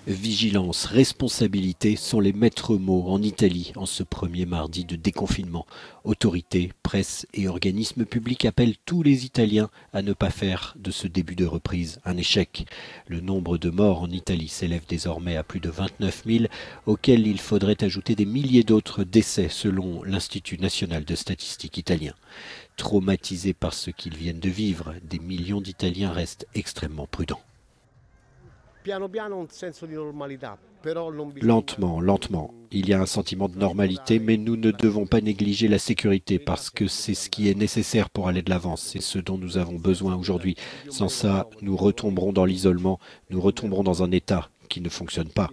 Vigilance, responsabilité sont les maîtres mots en Italie en ce premier mardi de déconfinement. Autorités, presse et organismes publics appellent tous les Italiens à ne pas faire de ce début de reprise un échec. Le nombre de morts en Italie s'élève désormais à plus de 29 000, auxquels il faudrait ajouter des milliers d'autres décès selon l'Institut national de statistique italien. Traumatisés par ce qu'ils viennent de vivre, des millions d'Italiens restent extrêmement prudents. Lentement, lentement. Il y a un sentiment de normalité, mais nous ne devons pas négliger la sécurité parce que c'est ce qui est nécessaire pour aller de l'avant. C'est ce dont nous avons besoin aujourd'hui. Sans ça, nous retomberons dans l'isolement, nous retomberons dans un état qui ne fonctionne pas.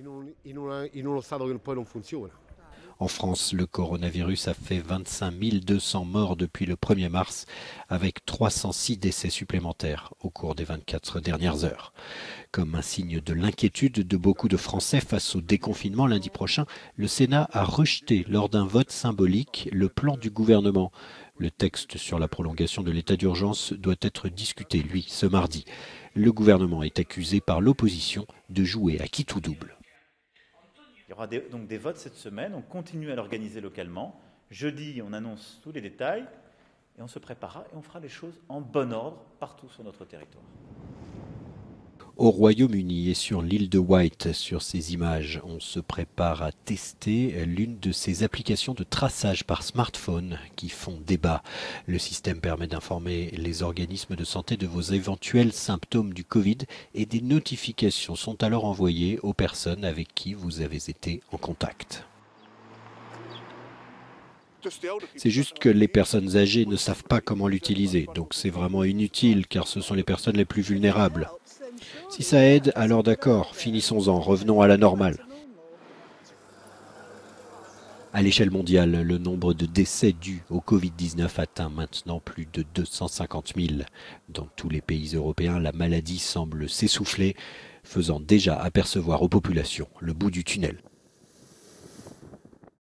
En France, le coronavirus a fait 25 200 morts depuis le 1er mars, avec 306 décès supplémentaires au cours des 24 dernières heures. Comme un signe de l'inquiétude de beaucoup de Français face au déconfinement lundi prochain, le Sénat a rejeté lors d'un vote symbolique le plan du gouvernement. Le texte sur la prolongation de l'état d'urgence doit être discuté, lui, ce mardi. Le gouvernement est accusé par l'opposition de jouer à qui tout double. Il y aura donc des votes cette semaine, on continue à l'organiser localement. Jeudi, on annonce tous les détails et on se préparera et on fera les choses en bon ordre partout sur notre territoire. Au Royaume-Uni et sur l'île de Wight, sur ces images, on se prépare à tester l'une de ces applications de traçage par smartphone qui font débat. Le système permet d'informer les organismes de santé de vos éventuels symptômes du Covid et des notifications sont alors envoyées aux personnes avec qui vous avez été en contact. C'est juste que les personnes âgées ne savent pas comment l'utiliser, donc c'est vraiment inutile car ce sont les personnes les plus vulnérables. Si ça aide, alors d'accord, finissons-en, revenons à la normale. À l'échelle mondiale, le nombre de décès dus au Covid-19 atteint maintenant plus de 250 000. Dans tous les pays européens, la maladie semble s'essouffler, faisant déjà apercevoir aux populations le bout du tunnel.